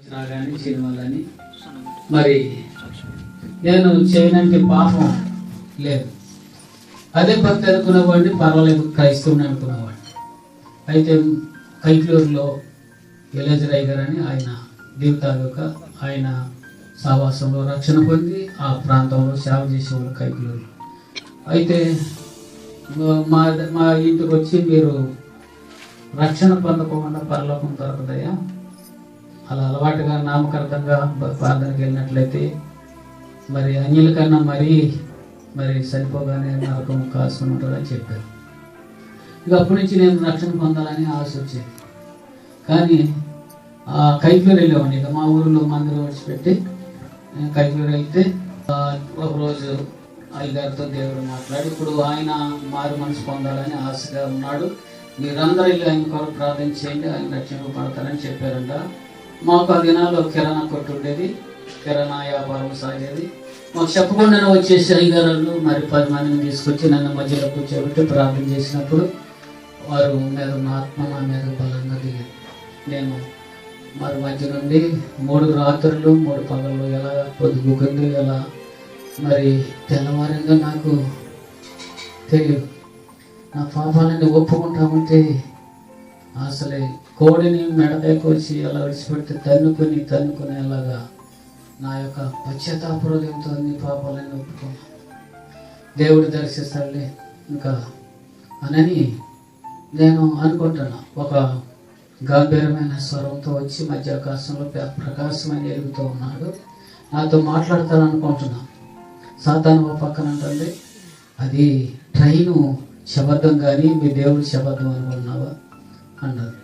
రాగానే సినిమాలని మరి నేను చేయడానికి పాపం లేదు. అదే భక్తి అనుకునేవాడిని, పర్వాలేదు క్రైస్తవుని అనుకునేవాడిని. అయితే కైక్లూరులో ఎలేజరయ్య గారు అని ఆయన దీవతాలుక ఆయన సావాసంలో రక్షణ పొంది ఆ ప్రాంతంలో సేవ చేసేవాళ్ళు కైక్లూరులో. అయితే మా మా ఇంటికి వచ్చి మీరు రక్షణ పొందకుండా పరలోకం దొరకదయ్యా, అలా అలవాటుగా నామకార్థంగా ప్రార్థనకి వెళ్ళినట్లయితే మరి అన్యుల కన్నా మరి సరిపోగానే నరకం కాసుకుని ఉంటుందని చెప్పారు. ఇక అప్పటి నుంచి నేను రక్షణ పొందాలని ఆశ వచ్చేది. కానీ కైక్లూరు వెళ్ళేవాడిని. ఇక మా ఊరిలో మందిరం విడిచిపెట్టి కైక్లూరు వెళ్తే ఒకరోజు అయ్యగారితో దేవుడు మాట్లాడి, ఇప్పుడు ఆయన మారు మనసు పొందాలని ఆశగా ఉన్నాడు, మీరందరూ వెళ్ళి ఆయన కొరకు ప్రార్థన చేయండి, ఆయన రక్షింపబడతారని చెప్పారంట. మాకు ఆ దినాల్లో కిరాణా కొట్టు ఉండేది, కిరాణా వ్యాపారం సాగేది. మాకు చెప్పకుండానే వచ్చేసి అయ్యగారు మరి 10 మందిని తీసుకొచ్చి నన్ను మధ్యలో కూర్చోబెట్టి ప్రార్థన చేసినప్పుడు వారు మీద నా ఆత్మ నా మీద బలంగా దిగింది. నేను మరి మధ్య నుండి 3 రాత్రులు 3 పగళ్ళు ఎలా పొద్దుగుకుంది, ఎలా మరి తెల్లవారంగా నాకు తెలియదు. నా పాపాలని ఒప్పుకుంటామంటే అసలే కోడిని మెడపైకి వచ్చి అలా విడిచిపెడితే తన్నుకుని అలాగా నా యొక్క పశ్చాత్తాప హృదయంతో నీ పాపాలని ఒప్పుకున్నా, దేవుడు దర్శిస్తాడులే ఇంకా అని నేను అనుకుంటున్నా. ఒక గంభీరమైన స్వరంతో వచ్చి మధ్యాకాశంలో ప్రకాశమైన ఎలుగుతూ ఉన్నాడు, నాతో మాట్లాడతాననుకుంటున్నా. సాతాను ఓ పక్కన అంటుంది, అది ట్రైను శబద్ధం కానీ మీ దేవుడు శబద్ధం అనుకుంటున్నావా అన్నారు.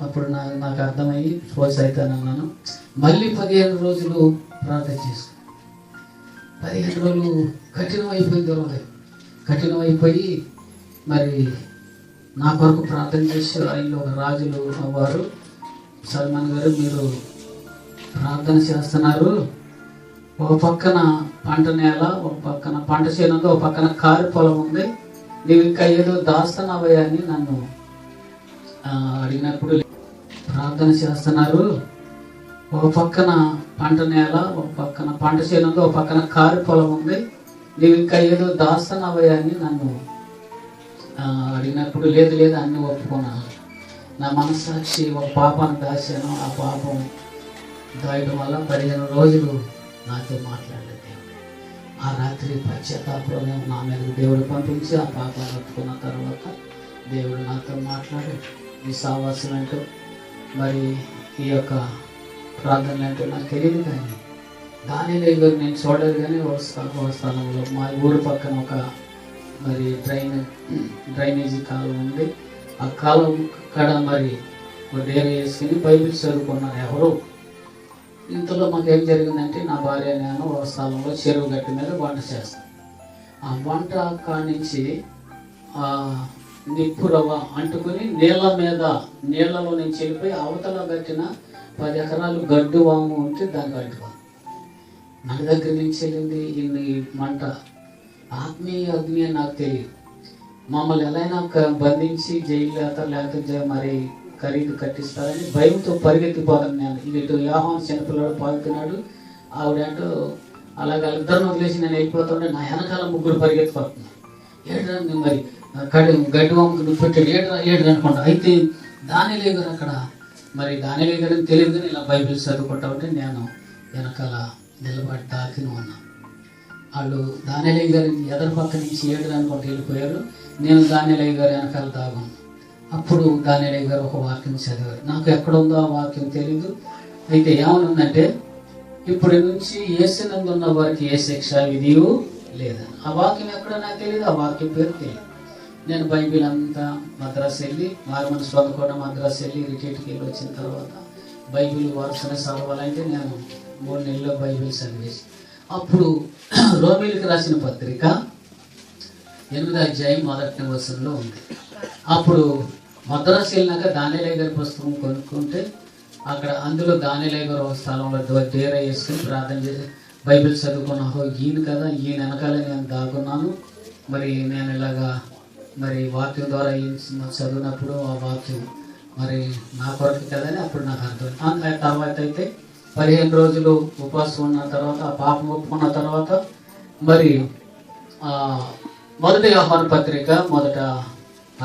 అప్పుడు నాకు అర్థమయ్యి ఫోర్స్ అవుతానన్నాను. మళ్ళీ 15 రోజులు ప్రార్థన చేసుకున్నాను. 15 రోజులు కఠినమైపోయి మరి నా కొరకు ప్రార్థన చేసి ఆయన ఒక రాజులు వారు, సల్మాన్ గారు మీరు ప్రార్థన చేస్తున్నారు, ఒక పక్కన పంట నేల, ఒక పక్కన పంట చేను ఉంది, ఒక పక్కన కారు పొలం ఉంది, నీవు ఇంకా ఏదో దాస్తున్నావయ్యా అని నన్ను అడిగినప్పుడు, ప్రార్థన చేస్తున్నారు, ఒక పక్కన పంట నేల, ఒక పక్కన పంట చేను ఉంది, ఒక పక్కన కారు పొలం ఉంది, నీవు ఇంకా ఏదో దాస్తున్నావయ్యా అని నన్ను అడిగినప్పుడు లేదు అన్ని ఒప్పుకున్నాను. నా మనస్సాక్షి ఒక పాపాన్ని దాచాను, ఆ పాపం దాయడం వల్ల 15 రోజులు నాతో మాట్లాడలేదు. ఆ రాత్రి పశ్చాత్తాపం నా మీద దేవుడు పంపించి ఆ పాపాన్ని ఒప్పుకున్న తర్వాత దేవుడు నాతో మాట్లాడి, ఈ సావాసం ఏంటో మరి ఈ యొక్క ప్రార్థనలు ఏంటో నాకు తెలియదు. కానీ దానిలో నేను చూడలేదు. కానీ ఒక స్థలంలో మా ఊరు పక్కన ఒక మరి డ్రైనేజీ కాలువ ఉంది. ఆ కాలువ కాడ మరి ఒక డేరా వేసుకుని బైబిల్ చదువుకున్నారు ఎవరు. ఇంతలో మాకు ఏం జరిగిందంటే, నా భార్య నేను ఒక స్థలంలో చెరువు గట్టి మీద వంట చేస్తాను. ఆ వంట కానించి నిప్పు రవ్వ అంటుకుని నీళ్లలో నుంచి వెళ్ళిపోయి అవతల కట్టిన 10 ఎకరాలు గడ్డు వాము ఉంటే దానికి అంటుకోవాలి. మన దగ్గర నుంచి వెళ్ళింది ఇన్ని మంట, ఆత్మీయ అగ్ని అని నాకు తెలియదు. మమ్మల్ని ఎలా అయినా బంధించి జైలు లేకపోతే మరి ఖరీదు కట్టిస్తారని భయంతో పరిగెత్తిపోతాను నేను. ఇటు యోహాను చిన్నపిల్లడు పాల్తున్నాడు, ఆవిడంటూ అలాగే ఇద్దరిని వదిలేసి నేను వెళ్ళిపోతుంటే నా వెనకాల 3 పరిగెత్తిపోతున్నారు. ఏడ్రా మరి గడ్డి వంకు నువ్వు పెట్టాడు ఏడ్రా అనుకుంటా. అయితే దానిలే గారు అక్కడ మరి దానిలే గారని తెలియదు, కానీ ఇలా బైబిల్ చదువుకుంటా ఉంటే నేను వెనకాల నిలబడి తాకిన ఉన్నా. వాళ్ళు దానిలే గారి ఎదరు పక్క నుంచి ఏడ్రా అనుకుంటూ వెళ్ళిపోయారు. నేను దానిలే గారు వెనకాల తాగాను. అప్పుడు దానిలే గారు ఒక వాక్యం చదివారు. నాకు ఎక్కడుందో ఆ వాక్యం తెలీదు. అయితే ఏమనుందంటే, ఇప్పటి నుంచి యేసునందున్న వారికి ఏ శిక్ష విధియు లేదని. ఆ వాక్యం ఎక్కడో నాకు తెలియదు, ఆ వాక్యం పేరు తెలియదు. నేను బైబిల్ అంతా మద్రాసు వెళ్ళి మార్మన్ స్వంతకోట మద్రాసు వెళ్ళి రిట్రీట్కి వెళ్ళి వచ్చిన తర్వాత బైబిల్ వరుసనే చదవాలంటే నేను 3 నెలల్లో బైబిల్ చదివేసి, అప్పుడు రోమీలకు రాసిన పత్రిక 8వ అధ్యాయం 1వ వచనంలో ఉంది. అప్పుడు మద్రాసు వెళ్ళినాక దానిలే గారి పుస్తకం కొనుక్కుంటే అక్కడ అందులో దానిలే గారు ఒక స్థలంలో డేరా వేసుకుని ప్రార్థన చేసి బైబిల్ చదువుకున్నాను. ఈయన కదా, ఈయన వెనకాలే నేను దాగున్నాను. మరి నేను ఇలాగా మరి వాక్యం ద్వారా చదివినప్పుడు ఆ వాక్యం మరి నా కొరకు కదని అప్పుడు నాకు అర్థం. తర్వాత అయితే 15 రోజులు ఉపవాసం ఉన్న తర్వాత ఆ పాపం ఒప్పుకున్న తర్వాత మరి మొదటి యోహాను పత్రిక 1వ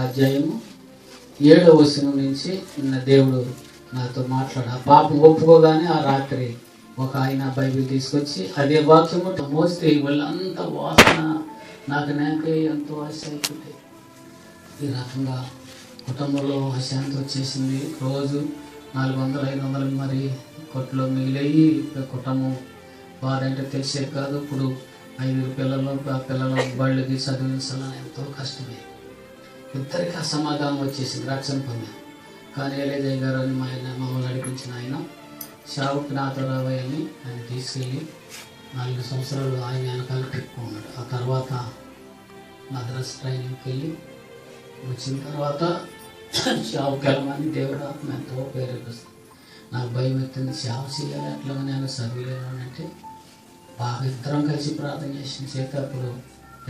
అధ్యాయము 7వ వచనం నుంచి దేవుడు నాతో మాట్లాడు. ఆ పాపం ఒప్పుకోగానే ఆ రాత్రి ఒక ఆయన బైబిల్ తీసుకొచ్చి అదే వాక్యము మోస్తే వాళ్ళంతా వాసన నాకే ఎంతో ఆశ అయిపోతాయి. ఈ రకంగా కుటుంబంలో అశాంతి వచ్చేసింది. రోజు 400-500 మరి కొట్లో మిగిలయ్యి కుటుంబం బాధ అంటే తెలిసేది కాదు. ఇప్పుడు 5 పిల్లల బళ్ళకి చదివించాలని ఎంతో కష్టమే. ఇద్దరికి అసమాధానం వచ్చేసింది. రక్షణ పొందాం. కానీ ఎలేజయ్య గారు అని మమ్మల్ని నడిపించిన ఆయన షావుకి నాతో రావాయని ఆయన తీసుకెళ్ళి 4 సంవత్సరాలు ఆయన వెనకాల తిప్పుకున్నాడు. ఆ తర్వాత మద్రాస్ ట్రైనింగ్కి వెళ్ళి వచ్చిన తర్వాత షావుకి వెళ్ళమని దేవుడు ఎంతో ప్రేరేపిస్తుంది. నాకు భయం ఎత్తుంది, సేవ చేయాలి అట్లాగా నేను చదివలేను అంటే బాగా ఇద్దరం కలిసి ప్రార్థన చేసిన చేత అప్పుడు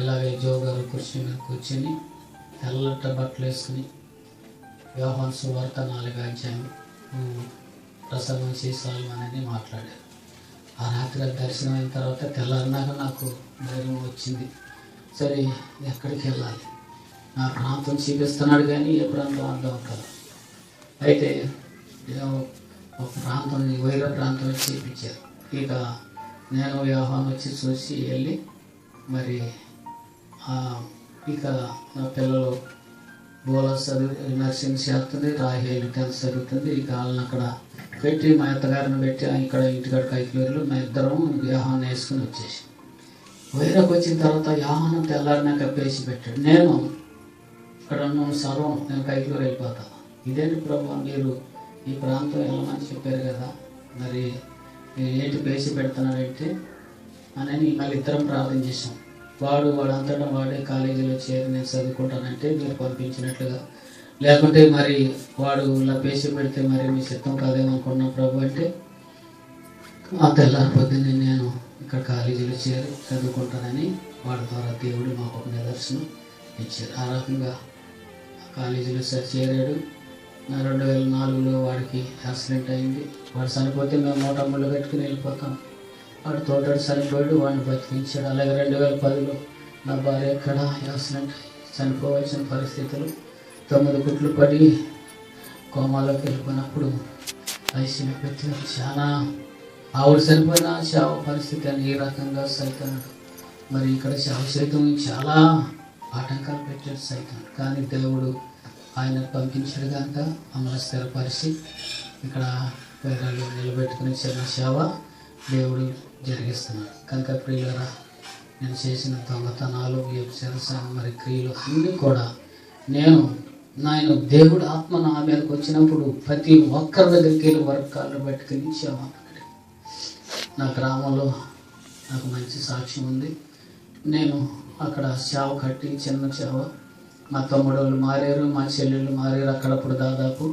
ఇలాగే జోగారు కుర్చీ మీద కూర్చొని తెల్లట బట్టలు వేసుకుని యోహాను సువార్త 4వ అధ్యాయం ప్రసంగం చేసాలి అనేది మాట్లాడారు. ఆ రాత్రి దర్శనం అయిన తర్వాత తెల్లారినాక నాకు ధైర్యం వచ్చింది. సరే ఎక్కడికి వెళ్ళాలి, నా ప్రాంతం చూపిస్తున్నాడు కానీ ఏ ప్రాంతం అర్థం కాదు. అయితే ఒక ప్రాంతం వైర ప్రాంతం చూపించారు. ఇక నేను యోహాను వచ్చి చూసి వెళ్ళి మరి ఇక నా పిల్లలు బోలా చదువు నర్సింగ్ చేస్తుంది, రాహేలు 10th చదువుతుంది. ఇక వాళ్ళని అక్కడ పెట్టి మా అత్తగారిని పెట్టి ఇక్కడ ఇంటికాడ కైకిలూరులో మా ఇద్దరం యోహాను వేసుకుని వచ్చేసి వైరకు వచ్చిన తర్వాత యోహాను తెల్లారినాక పేసి పెట్టాడు. నేను ఇక్కడ ఉన్న సర్వం నేను కైకిలూరు వెళ్ళిపోతా. ఇదేంటి ప్రభు మీరు ఈ ప్రాంతం వెళ్ళమని చెప్పారు కదా, మరి ఏంటి పేసి పెడుతున్నాడంటే అని మళ్ళీ ఇద్దరం ప్రార్థన చేసాం. వాడంతటా వాడే కాలేజీలో చేరి నేను చదువుకుంటానంటే మీరు పంపించినట్లుగా, లేకుంటే మరి వాడు ఇలా పేసి పెడితే మరి మీ సిద్ధం కాదేమనుకున్నా ప్రభు అంటే ఆ తెల్లారి పొద్దున్నే నేను ఇక్కడ కాలేజీలో చేరి చదువుకుంటానని వాడి ద్వారా దేవుడు మాకు ఒక నిదర్శనం ఇచ్చారు. ఆ రకంగా కాలేజీలో చేరాడు. 2004లో వాడికి యాక్సిడెంట్ అయింది. వాడు చనిపోతే మేము 100 కట్టుకుని వెళ్ళిపోతాం. వాడు తోటడు చనిపోయాడు, వాడిని బతికించాడు. అలాగే 2010లో నా భార్య ఎక్కడ యాక్సిడెంట్ చనిపోవాల్సిన పరిస్థితులు 9 కుట్లు పడి కోమాలోకి వెళ్ళిపోయినప్పుడు ఐసీలో పెట్టారు. చాలా ఆవిడ చనిపోయిన శావ పరిస్థితి అని ఈ రకంగా సైతానుడు మరి ఇక్కడ శావ సైతం చాలా ఆటంకాలు పెట్టాడు సైతానుడు. కానీ దేవుడు ఆయన పంపించాడు కనుక మమ్మల్ని స్థిరపరిచి ఇక్కడ పేరాలు నిలబెట్టుకుని చిన్న సేవ దేవుడు జరిగిస్తున్నాడు. కనుక ప్రియులరా, నేను చేసిన దొంగతనాలు, వ్యభిచారం, మరి క్రియలు అన్నీ కూడా నేను దేవుడు ఆత్మ నా మీదకి వచ్చినప్పుడు ప్రతి ఒక్కరి దగ్గరికి వెళ్ళి వర్గాలను పెట్టుకుని సేవ. నా గ్రామంలో నాకు మంచి సాక్ష్యం ఉంది. నేను అక్కడ సేవ కట్టి చిన్న సేవ, మా తమ్ముడు వాళ్ళు మారారు, మా చెల్లెళ్ళు మారారు. అక్కడప్పుడు దాదాపు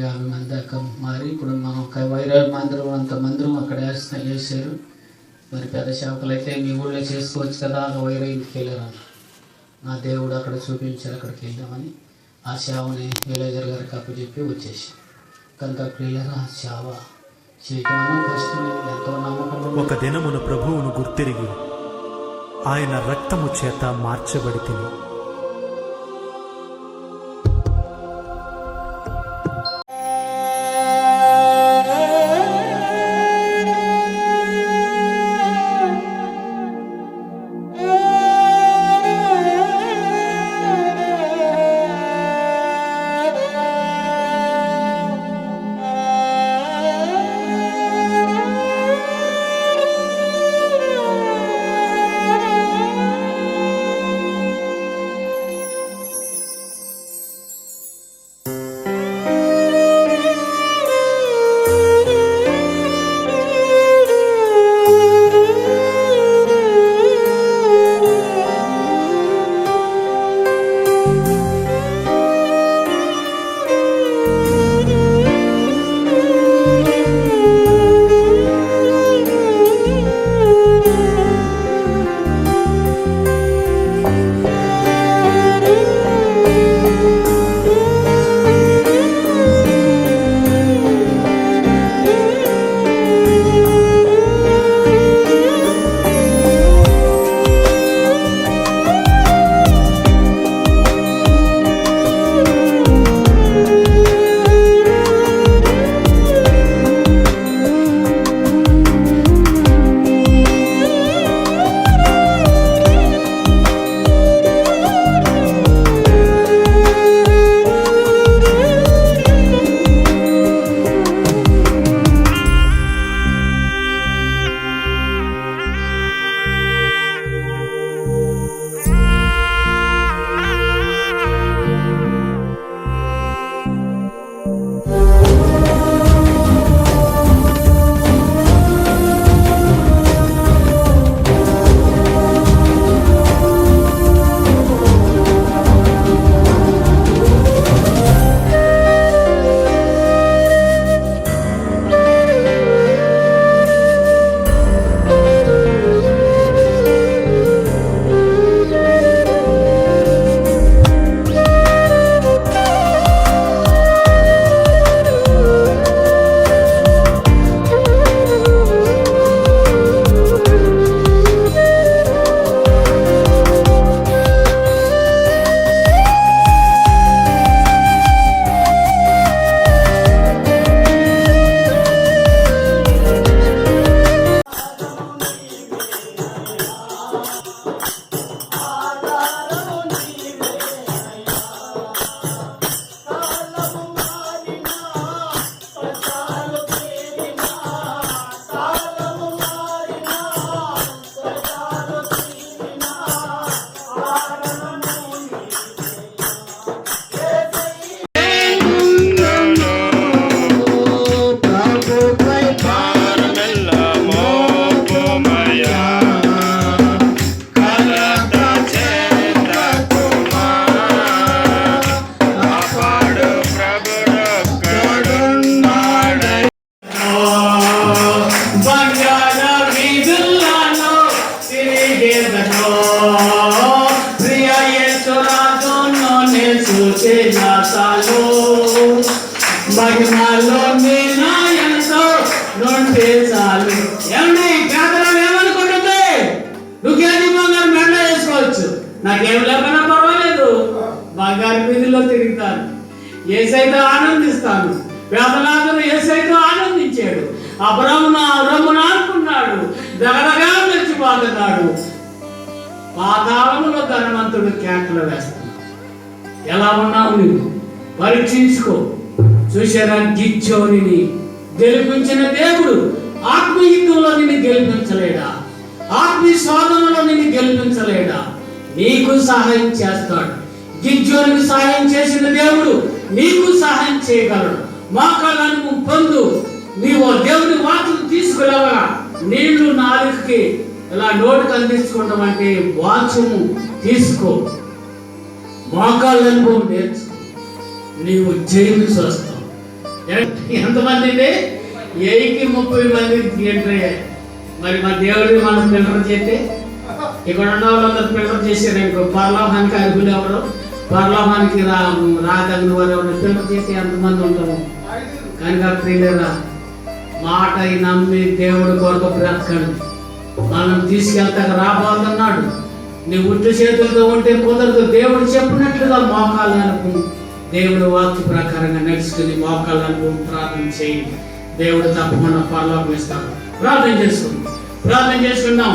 50 మంది దాకా మారి ఇప్పుడు మనం వైరాడు మందిరం అంత మందిరం అక్కడ వేసారు. మరి పెద్ద సేవకులు అయితే మీ ఊళ్ళో చేసుకోవచ్చు కదా, వైరా ఇంటికి వెళ్ళారన్న. నా దేవుడు అక్కడ చూపించారు, అక్కడికి వెళ్దామని ఆ సేవని ఎలేజర్ గారికి అప్పచెప్పి వచ్చేసి. కనుక ప్రియులరా, సేవ చేయటం కష్టమే, ఎంతో నమ్మకం. ఒక దినమున ప్రభువును గుర్తిరిగి ఆయన రక్తము చేత మార్చబడితిని. మహిమలోని నాయనతో నుండి చాలు. ఏమండి పేదలు ఏమనుకుంటుంది? నువ్వేది బంగారు మెండ వేసుకోవచ్చు, నాకేం లేకపోయినా పర్వాలేదు, బంగారు వీధిలో తిరుగుతాను, యేసయ్యతో ఆనందిస్తాను. పేదలాదరు యేసయ్యతో ఆనందించాడు. అబ్రామును అనుకున్నాడు, దగదగా మెచ్చిపోతున్నాడు. పాతాళములో ధనవంతుడు కేకలు వేస్తున్నాడు. ఎలా ఉన్నావు నువ్వు? పరీక్షించుకో. చూసారా, గిచ్చోని గెలిపించిన దేవుడు ఆత్మయుద్ధంలో నిన్ను గెలిపించలేడా? ఆత్మీయ శోధనలో నిన్ను గెలిపించలేడా? నీకు సహాయం చేస్తాడు. గిజ్జోనికి సహాయం చేసిన దేవుడు నీకు సహాయం చేయగలడు. మోకాళ్ళను పొందు. నీవు దేవుని వాక్యం తీసుకురావా? నీళ్లు నాలుగుకి ఇలా నోటికి అందించుకుంటాం అంటే వాక్యము తీసుకో, మోకాళ్ళను నేర్చుకో, నీవు జయించి వస్తావు. ఎంతమంది అండి? 30 మంది ఎంట్రీ. మరి మా దేవుడిని మనం ఫిల్టర్ చేస్తే ఇక్కడ ఉన్న వాళ్ళందరూ ఫిల్టర్ చేశారు. ఇంకో పరలోకానికి అర్హులు ఎవరు, పరలోకానికి రాదగిన వారు ఎవరు ఫిల్టర్ చేస్తే ఎంతమంది ఉంటాము? కనుక ప్రియులరా, మాట నమ్మి దేవుడి కొరకు బ్రతకండి. మనం తీసుకెళ్తాక రాబోతున్నాడు. నీ ఉట్టు చేతులతో ఉంటే కుదరదు. దేవుడు చెప్పినట్లుగా మోకాళ్ళు అనుకుని దేవుడు వాక్య ప్రకారంగా నడుచుకుని మోకాళ్ళు అనుకుని ప్రార్థన చేయండి. దేవుడు తప్పకుండా పరలోకం ఇస్తాడు. ప్రార్థన చేసుకుందాం.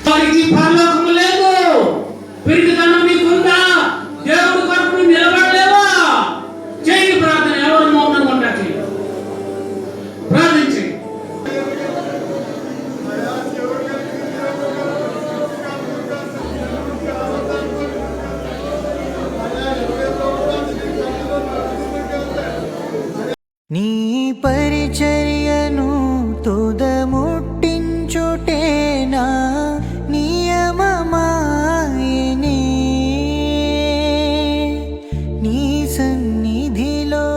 వారికి పరలోకము లేదు. పిరికితనం నీకుందా? దేవుడు కొరకు నిలబడలేవా? చేయండి ప్రార్థన. ఎవరు మౌనంగా ఉంటారు? ప్రార్థన చేయండి. నీ పరిచర్యను తుదముట్టించుటేనా నియమమాయనే. నీ సన్నిధిలో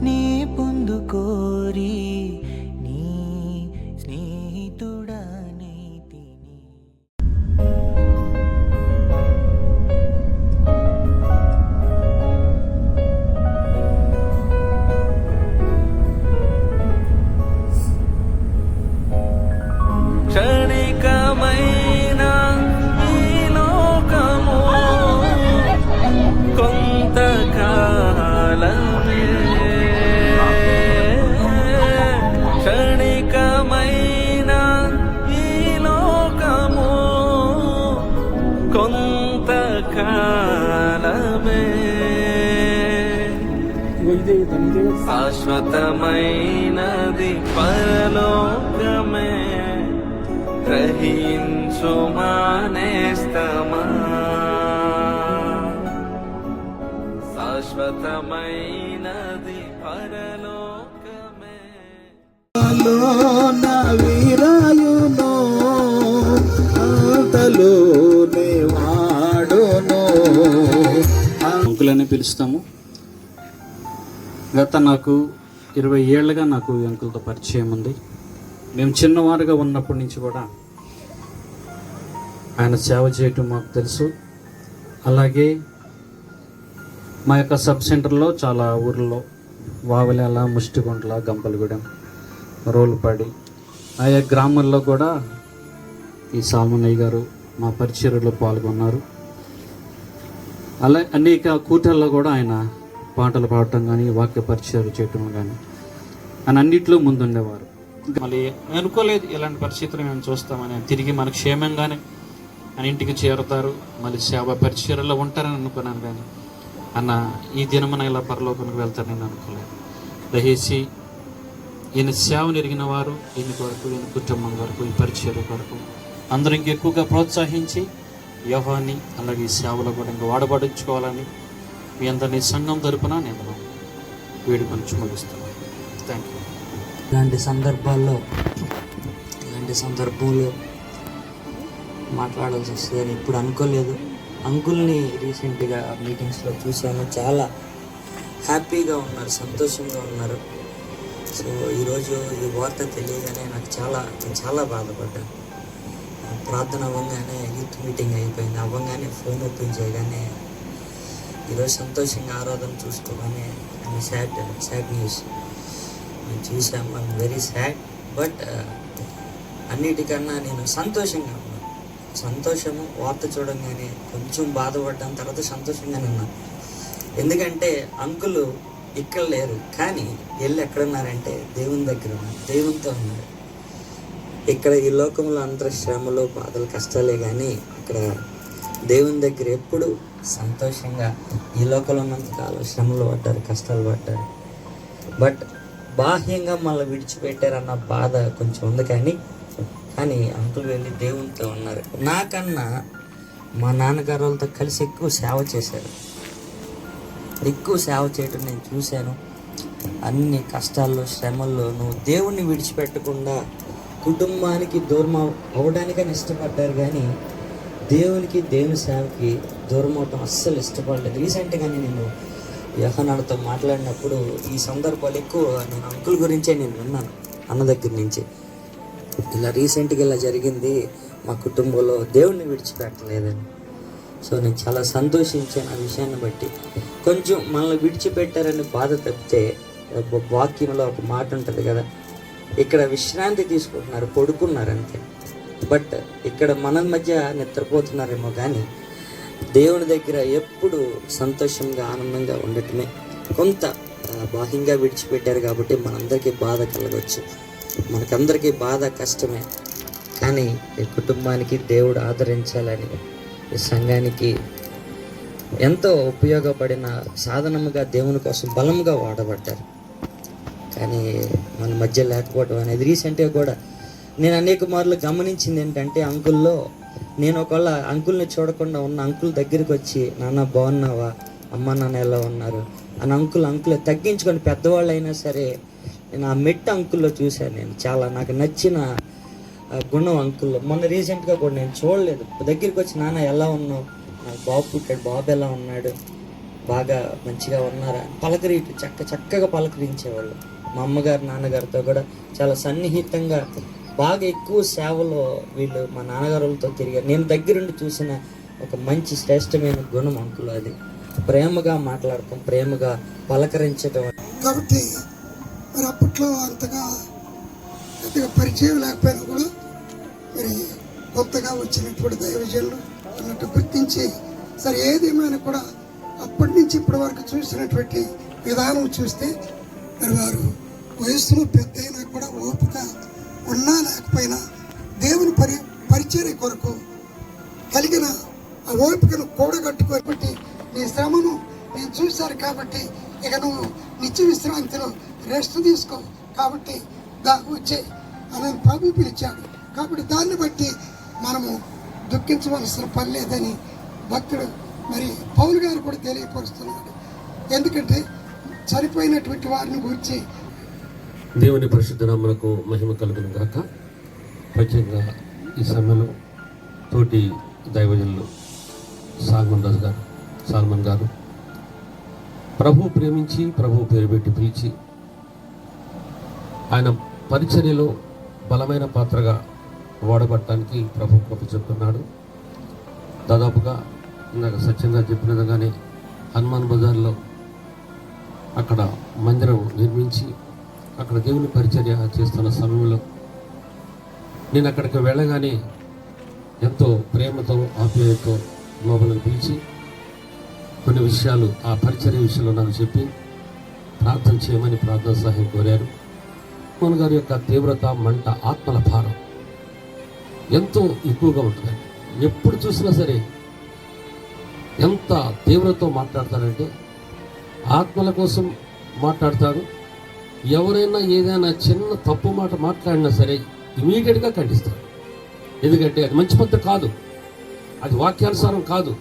నే పొందుకోరి నీ స్నేహితుడనైతిని. క్షణికమైన ఈ లోకము కొంతకాలమే. క్షణికమైన ఈ లోకము కొంతకాలమే. శాశ్వతమైనది పరలోకమే. గ్రహించు మానేస్తమా. శాశ్వతమైనది పరలోకమే. నా వీరాయును అంతలోనే వాడును. అంకులనే పిలుస్తాము. గత నాకు 20 ఏళ్ళుగా నాకు ఈ అంకులతో పరిచయం ఉంది. మేము చిన్నవారుగా ఉన్నప్పటి నుంచి కూడా ఆయన సేవ చేయటం మాకు తెలుసు. అలాగే మా యొక్క సబ్ సెంటర్లో చాలా ఊర్లలో వావలేల, ముష్టిగుంట్ల, గంపలగూడెం, రోలుపాడి ఆయా గ్రామాల్లో కూడా ఈ సాల్మనయ్య గారు మా పరిచర్యలో పాల్గొన్నారు. అలా అనేక కూటల్లో కూడా ఆయన పాటలు పాడటం కానీ వాక్య పరిచయాలు చేయటం కానీ ఆయన అన్నింటిలో ముందుండేవారు. మళ్ళీ అనుకోలేదు ఇలాంటి పరిస్థితులు మేము చూస్తామని. తిరిగి మనకు క్షేమంగానే ఆయన ఇంటికి చేరుతారు, మళ్ళీ సేవ పరిచర్యలో ఉంటారని అనుకున్నాను. కానీ అన్న ఈ దినమున ఇలా పరలోకానికి వెళ్తారని నేను అనుకోలేదు. దయచేసి ఈయన సేవను ఎరిగిన వారు ఈయన కొరకు, ఈయన కుటుంబం వరకు, ఈ పరిచర్య కొరకు అందరూ ఇంకెక్కువగా ప్రోత్సహించి యోహాన్ని అలాగే ఈ సేవలో కూడా ఇంకా వాడబడించుకోవాలని మీ అందరినీ సంఘం తరపున నేను వేడుకొని ముగిస్తున్నాను. Thank you. ఇలాంటి సందర్భంలో మాట్లాడాల్సి వస్తుందని ఇప్పుడు అనుకోలేదు. అంకుల్ని రీసెంట్గా మీటింగ్స్లో చూశాను. చాలా హ్యాపీగా ఉన్నారు, సంతోషంగా ఉన్నారు. సో ఈరోజు ఈ వార్త తెలియగానే నేను చాలా బాధపడ్డాను. ప్రార్థన అవ్వగానే యూత్ మీటింగ్ అయిపోయింది. అవ్వగానే ఫోన్ ఓపెన్ చేయగానే ఈరోజు సంతోషంగా ఆరాధన చూసుకోగానే సాడ్ న్యూస్ మేము చూసాము. I'm very sad. బట్ అన్నిటికన్నా నేను సంతోషంగా ఉన్నాను. సంతోషము వార్త చూడంగానే కొంచెం బాధపడ్డాను, తర్వాత సంతోషంగానే ఉన్నాను. ఎందుకంటే అంకులు ఇక్కడ లేరు, కానీ వెళ్ళి ఎక్కడున్నారంటే దేవుని దగ్గర ఉన్నారు, దేవునితో ఉన్నారు. ఇక్కడ ఈ లోకంలో అందరూ శ్రమలు, బాధలు, కష్టాలే, కానీ అక్కడ దేవుని దగ్గర ఎప్పుడు సంతోషంగా ఈ లోకంలో ఉన్నంతకాలం శ్రమలు పడ్డారు, కష్టాలు పడ్డారు. బట్ బాహ్యంగా మళ్ళీ విడిచిపెట్టారన్న బాధ కొంచెం ఉంది, కానీ అంకుల్ వెళ్ళి దేవునితో ఉన్నారు. నాకన్నా మా నాన్నగారు వాళ్ళతో కలిసి ఎక్కువ సేవ చేశారు. ఎక్కువ సేవ చేయటం నేను చూశాను. అన్ని కష్టాల్లో, శ్రమల్లో నువ్వు దేవుణ్ణి విడిచిపెట్టకుండా కుటుంబానికి దూరం అవ్వడానికని ఇష్టపడ్డారు, కానీ దేవుని సేవకి దూరం అవటం అస్సలు ఇష్టపడలేదు. రీసెంట్గానే నేను యోహానాతో మాట్లాడినప్పుడు ఈ సందర్భాలు ఎక్కువ నేను అంకుల్ గురించే నేను విన్నాను, అన్న దగ్గర నుంచి. ఇలా రీసెంట్గా ఇలా జరిగింది మా కుటుంబంలో, దేవుణ్ణి విడిచిపెట్టలేదని. సో నేను చాలా సంతోషించాను ఆ విషయాన్ని బట్టి. కొంచెం మనల్ని విడిచిపెట్టారని బాధ తప్పితే, వాక్యంలో ఒక మాట ఉంటుంది కదా, ఇక్కడ విశ్రాంతి తీసుకుంటున్నారు, పడుకున్నారు అంతే. బట్ ఇక్కడ మన మధ్య నిద్రపోతున్నారేమో, కానీ దేవుని దగ్గర ఎప్పుడు సంతోషంగా, ఆనందంగా ఉండటమే. కొంత బాహ్యంగా విడిచిపెట్టారు కాబట్టి మనందరికీ బాధ కలగవచ్చు, మనకందరికీ బాధ కష్టమే. కానీ ఈ కుటుంబానికి దేవుడు ఆదరించాలని, ఈ సంఘానికి ఎంతో ఉపయోగపడిన సాధనముగా దేవుని కోసం బలంగా వాడబడ్డారు. కానీ మన మధ్య లేకపోవడం అనేది రీసెంట్గా కూడా నేను అనేక మార్లు గమనించింది ఏంటంటే, అంకుల్లో నేను ఒకవేళ అంకుల్ని చూడకుండా ఉన్న అంకుల్ దగ్గరికి వచ్చి, నాన్న బాగున్నావా, అమ్మ నాన్న ఎలా ఉన్నారు అని అంకుల్ తగ్గించుకొని, పెద్దవాళ్ళు అయినా సరే నేను ఆ మెట్టు అంకుల్లో చూశాను. నేను చాలా నాకు నచ్చిన గుణం అంకుల్లో. మొన్న రీసెంట్గా కూడా నేను చూడలేదు, దగ్గరికి వచ్చి నాన్న ఎలా ఉన్నావు, నాకు బాబు పుట్టాడు, బాబు ఎలా ఉన్నాడు, బాగా మంచిగా ఉన్నారా, చక్కగా పలకరించేవాళ్ళు. మా అమ్మగారు నాన్నగారితో కూడా చాలా సన్నిహితంగా, బాగా ఎక్కువ సేవలో వీళ్ళు మా నాన్నగారులతో తిరిగారు. నేను దగ్గరుండి చూసిన ఒక మంచి శ్రేష్టమైన గుణం అంకుల్. అది ప్రేమగా మాట్లాడటం, ప్రేమగా పలకరించడం. కాబట్టి మరి అప్పట్లో అంతగా పరిచయం లేకపోయినా కూడా మరి కొత్తగా వచ్చినటువంటి దైవజనులు అన్నట్టు గుర్తించి, సరే ఏదేమైనా కూడా అప్పటి నుంచి ఇప్పటి వరకు చూసినటువంటి విధానం చూస్తే మరి వారు వయసులో పెద్ద అయినా కూడా ఓపిక ఉన్నా లేకపోయినా దేవుని పరిచర్య కొరకు కలిగిన ఆ ఓపికను కూడగట్టుకోబట్టి నీ శ్రమను నేను చూశారు కాబట్టి ఇక నువ్వు నిత్య విశ్రాంతిలో రెస్ట్ తీసుకో కాబట్టి వచ్చే అని ప్రభు పిలిచాడు. కాబట్టి దాన్ని బట్టి మనము దుఃఖించవలసిన పని లేదని భక్తుడు మరి పౌలు గారు కూడా తెలియపరుస్తున్నాడు. ఎందుకంటే చనిపోయినటువంటి వారిని గురించి దేవుని పరిశుద్ధ నామమునకు మహిమ కలుగును గాక. ప్రత్యేకంగా ఈ సమయంలో తోటి దైవజనులు సాల్మన్ గారు ప్రభు ప్రేమించి, ప్రభు పేరు పెట్టి పిలిచి, ఆయన పరిచర్యలో బలమైన పాత్రగా వాడబట్టడానికి ప్రభు కృప చెప్తున్నాడు. దాదాపుగా ఇందాక సత్యంగా చెప్పిన విధంగానే హనుమాన్ బజార్లో అక్కడ మందిరం నిర్మించి అక్కడ దేవుని పరిచర్య చేస్తున్న సమయంలో నేను అక్కడికి వెళ్ళగానే ఎంతో ప్రేమతో, ఆప్యాయతతో లోపలికి పిలిచి కొన్ని విషయాలు ఆ పరిచర్య విషయంలో నాకు చెప్పి ప్రార్థన చేయమని ప్రార్థన సహాయం కోరారు. హనుమాన్ గారి యొక్క తీవ్రత, మంట, ఆత్మల భారం ఎంతో ఎక్కువగా ఉంటుంది. ఎప్పుడు చూసినా సరే ఎంత తీవ్రతతో మాట్లాడతాడంటే, ఆత్మల కోసం మాట్లాడతాడు. ఎవరైనా ఏదైనా చిన్న తప్పు మాట మాట్లాడినా సరే ఇమీడియట్గా ఖండిస్తాడు. ఎందుకంటే అది మంచి పద్ధతి కాదు, అది వాక్యానుసారం కాదు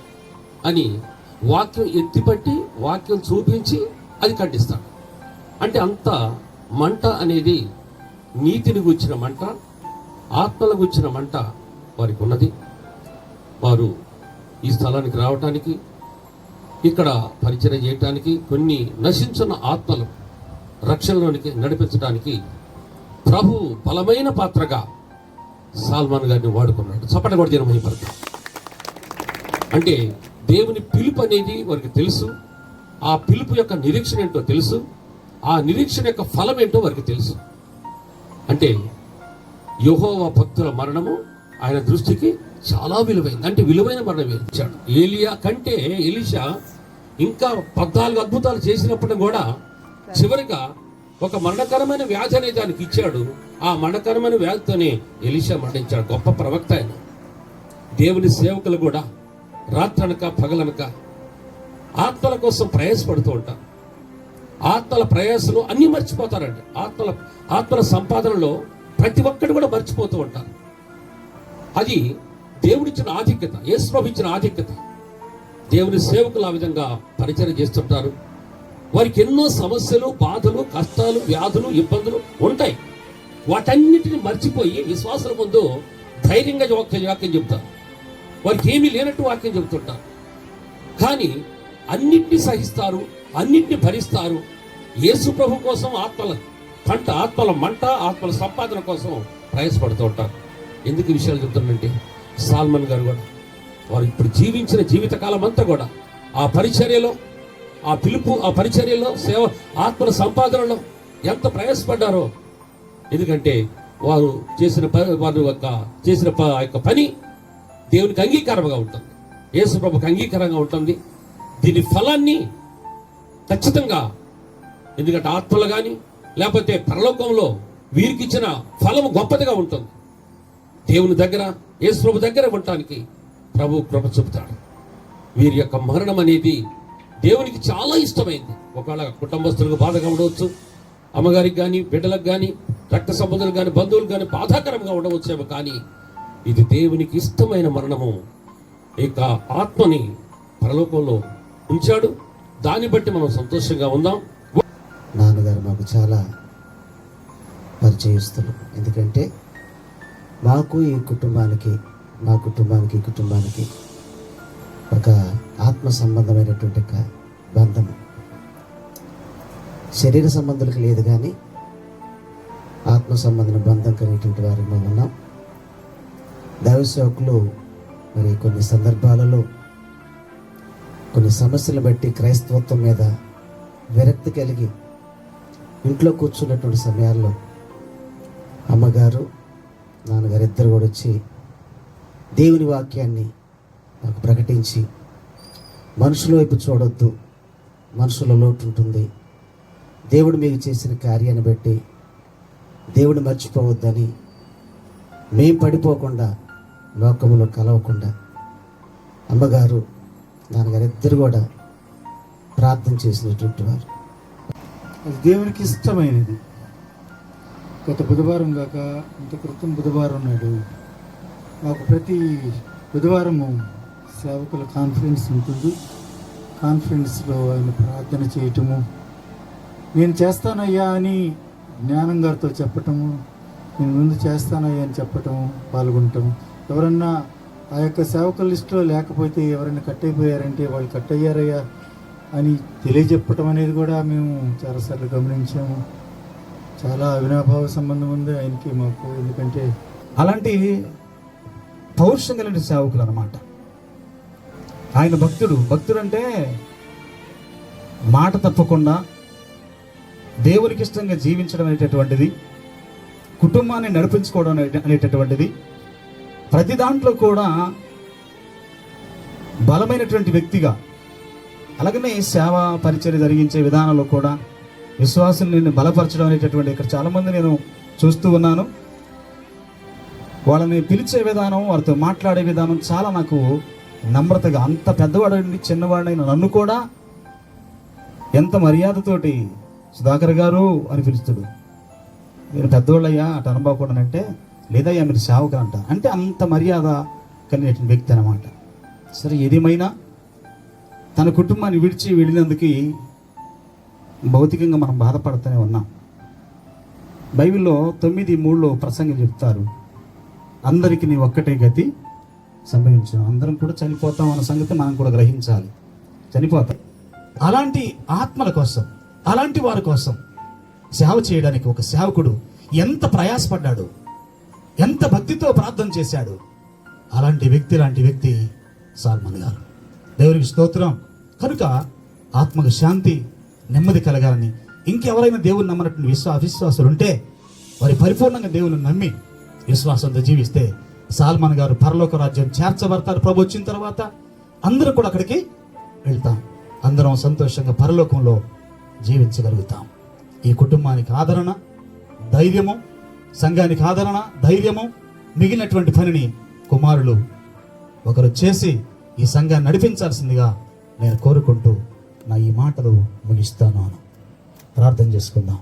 అని వాక్యం ఎత్తిపట్టి, వాక్యం చూపించి అది ఖండిస్తాడు. అంటే అంత మంట అనేది నీతిని గుచ్చిన మంట, ఆత్మల గుచ్చిన మంట వారికి ఉన్నది. వారు ఈ స్థలానికి రావటానికి, ఇక్కడ పరిచయం చేయటానికి, కొన్ని నశించున్న ఆత్మలు రక్షణలోనికి నడిపించడానికి ప్రభు బలమైన పాత్రగా సాల్మన్ గారిని వాడుకున్నాడు. చప్పట కూడా జనమహిపడతాం. అంటే దేవుని పిలుపు అనేది వారికి తెలుసు. ఆ పిలుపు యొక్క నిరీక్షణ ఏంటో తెలుసు, ఆ నిరీక్షణ యొక్క ఫలం ఏంటో వారికి తెలుసు. అంటే యెహోవా భక్తుల మరణము ఆయన దృష్టికి చాలా విలువైంది. అంటే విలువైన మరణం ఇచ్చాడు. ఏలియా కంటే ఎలీషా ఇంకా 14 అద్భుతాలు చేసినప్పుడు కూడా చివరిగా ఒక మరణకరమైన వ్యాధి అనే దానికి ఇచ్చాడు. ఆ మరణకరమైన వ్యాధితోనే ఎలీషా మరణించాడు. గొప్ప ప్రవక్త ఆయన. దేవుని సేవకులు కూడా రాత్రనక పగలనక ఆత్మల కోసం ప్రయాసపడుతూ ఉంటారు. ఆత్మల ప్రయాసలు అన్నీ మర్చిపోతారండి. ఆత్మల సంపాదనలో ప్రతి ఒక్కటి కూడా మర్చిపోతూ ఉంటారు. అది దేవుడిచ్చిన ఆధిక్యత, యేసు ప్రభువు ఇచ్చిన ఆధిక్యత. దేవుని సేవకులు ఆ విధంగా పరిచయం చేస్తుంటారు. వారికి ఎన్నో సమస్యలు, బాధలు, కష్టాలు, వ్యాధులు, ఇబ్బందులు ఉంటాయి. వాటన్నిటిని మర్చిపోయి విశ్వాసుల ముందు ధైర్యంగా వాక్యం చెబుతారు. వారికి ఏమీ లేనట్టు వాక్యం చెబుతుంటారు. కానీ అన్నిటినీ సహిస్తారు, అన్నిటిని భరిస్తారు. యేసు ప్రభు కోసం ఆత్మల మంట, ఆత్మల సంపాదన కోసం ప్రయాసపడుతూ ఉంటారు. ఎందుకు ఈ విషయాలు చెప్తున్నానంటే, సాల్మన్ గారు కూడా వారు ఇప్పుడు జీవించిన జీవితకాలం అంతా కూడా ఆ పరిచర్యలో, ఆ పిలుపు, ఆ పరిచర్యలో, సేవ, ఆత్మల సంపాదనలో ఎంత ప్రయాసపడ్డారో. ఎందుకంటే వారు చేసిన పని దేవునికి అంగీకారంగా ఉంటుంది, యేసు ప్రభుకి అంగీకారంగా ఉంటుంది. దీని ఫలాన్ని ఖచ్చితంగా, ఎందుకంటే ఆత్మలు కానీ లేకపోతే పరలోకంలో వీరికి ఇచ్చిన ఫలము గొప్పదిగా ఉంటుంది. దేవుని దగ్గర, యేసు ప్రభు దగ్గర ఉండటానికి ప్రభు కృప చూపుతాడు. వీరి యొక్క మరణం అనేది దేవునికి చాలా ఇష్టమైంది. ఒకవేళ కుటుంబస్తులకు బాధగా ఉండవచ్చు, అమ్మగారికి కానీ, బిడ్డలకు కానీ, రక్త సంబంధులకు కానీ, బంధువులకు కానీ బాధాకరంగా ఉండవచ్చేమో, కానీ ఇది దేవునికి ఇష్టమైన మరణము. ఇక ఆత్మని పరలోకంలో ఉంచాడు. దాన్ని బట్టి మనం సంతోషంగా ఉందాం. నాన్నగారు మాకు చాలా పరిచయస్తులు. ఎందుకంటే మాకు ఈ కుటుంబానికి ఒక ఆత్మ సంబంధమైనటువంటి ఒక బంధము. శరీర సంబంధాలకు లేదు, కానీ ఆత్మ సంబంధమైన బంధం కలిగినటువంటి వారు మేము ఉన్నాం. దైవ సేవకులు మరి కొన్ని సందర్భాలలో కొన్ని సమస్యలు బట్టి క్రైస్తవత్వం మీద విరక్తి కలిగి ఇంట్లో కూర్చున్నటువంటి సమయాల్లో అమ్మగారు, నాన్నగారు ఇద్దరు కూడా వచ్చి దేవుని వాక్యాన్ని నాకు ప్రకటించి, మనుషుల వైపు చూడొద్దు, మనుషుల లోటు ఉంటుంది, దేవుడు మీకు చేసిన కార్యాన్ని బట్టి దేవుడు మర్చిపోవద్దని, మేం పడిపోకుండా, లోకములో కలవకుండా అమ్మగారు, నాన్నగారు ఇద్దరు కూడా ప్రార్థన చేసినటువంటి వారు. అది దేవునికి ఇష్టమైనది. గత బుధవారం కాక ఇంత క్రితం బుధవారం నాడు మాకు ప్రతి బుధవారము సేవకుల కాన్ఫరెన్స్ ఉంటుంది. కాన్ఫరెన్స్లో ఆయన ప్రార్థన చేయటము, నేను చేస్తానయ్యా అని జ్ఞానం గారితో చెప్పటము, నేను ముందు చేస్తానయ్యా అని చెప్పటము, పాల్గొనటము. ఎవరన్నా ఆ యొక్క సేవకుల లిస్టులో లేకపోతే, ఎవరైనా కట్ అయిపోయారంటే వాళ్ళు కట్ అయ్యారయ్యా అని తెలియజెప్పటం అనేది కూడా మేము చాలాసార్లు గమనించాము. చాలా అవినాభావ సంబంధం ఉంది ఆయనకి మాకు. ఎందుకంటే అలాంటి పౌరుషం కలిగిన సేవకులు అన్నమాట. ఆయన భక్తుడు అంటే మాట తప్పకుండా దేవునికి ఇష్టంగా జీవించడం అనేటటువంటిది, కుటుంబాన్ని నడిపించుకోవడం అనేటటువంటిది, ప్రతి దాంట్లో కూడా బలమైనటువంటి వ్యక్తిగా, అలాగనే సేవ పరిచర్య జరిగించే విధానంలో కూడా విశ్వాసుల్ని బలపరచడం అనేటటువంటి, ఇక్కడ చాలామంది నేను చూస్తూ ఉన్నాను. వాళ్ళని పిలిచే విధానం, వారితో మాట్లాడే విధానం చాలా నాకు నమ్రతగా, అంత పెద్దవాడండి చిన్నవాడైన నన్ను కూడా ఎంత మర్యాదతోటి సుధాకర్ గారు అని పిలుస్తాడు. మీరు పెద్దవాళ్ళయ్యా అటు అనుభవకూడనంటే, లేదయ్యా మీరు సేవకులు అంట, అంటే అంత మర్యాద కలిగినటువంటి వ్యక్తి అన్నమాట. సరే, ఏదేమైనా తన కుటుంబాన్ని విడిచి వెళ్ళినందుకు భౌతికంగా మనం బాధపడుతూనే ఉన్నాం. బైబిల్లో 9:3 ప్రసంగం చెప్తారు, అందరికీ నీ ఒక్కటే గతి సంభవించు. అందరం కూడా చనిపోతాం అన్న సంగతి మనం కూడా గ్రహించాలి. చనిపోతాం. అలాంటి ఆత్మల కోసం, అలాంటి వారి కోసం సేవ చేయడానికి ఒక సేవకుడు ఎంత ప్రయాసపడ్డాడు, ఎంత భక్తితో ప్రార్థన చేశాడు. లాంటి వ్యక్తి సాల్మన్ గారు. దేవునికి స్తోత్రం. కనుక ఆత్మకు శాంతి నెమ్మది కలగాలని, ఇంకెవరైనా దేవుని నమ్మనటువంటి అవిశ్వాసులు ఉంటే వారి పరిపూర్ణంగా దేవుని నమ్మి విశ్వాసంతో జీవిస్తే సాల్మన్ గారు పరలోక రాజ్యం చేర్చబడతారు. ప్రభు వచ్చిన తర్వాత అందరూ కూడా అక్కడికి వెళ్తాం. అందరం సంతోషంగా పరలోకంలో జీవించగలుగుతాం. ఈ కుటుంబానికి ఆదరణ, ధైర్యము, సంఘానికి ఆదరణ, ధైర్యము, మిగిలినటువంటి పనిని కుమారులు ఒకరు చేసి ఈ సంఘాన్ని నడిపించాల్సిందిగా నేను కోరుకుంటూ నా ఈ మాటలు ముగిస్తాను. ప్రార్థన చేసుకుందాం.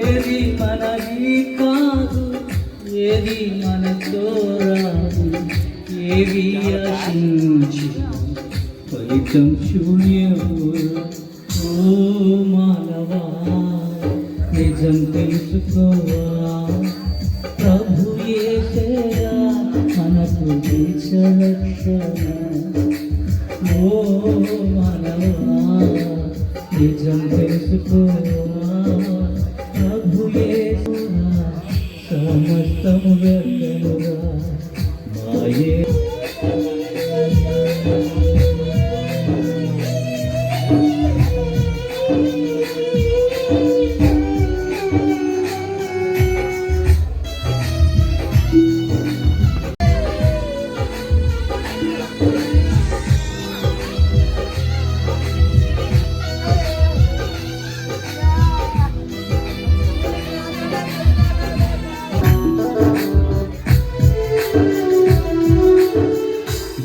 ఏది మనది కాదు, ఏది మనతో రాదు, ఏది ఆశించి ఫలితం శూన్యము. ఓ మానవా, నిజం తెలుసుకోవా, ప్రభు యేసయ్యా మనకు రక్షణ. ఓ మానవా, నిజం తెలుసుకోవా, ప్రభు యేసయ్యా సమస్తము వ్యర్థముగా మాయే.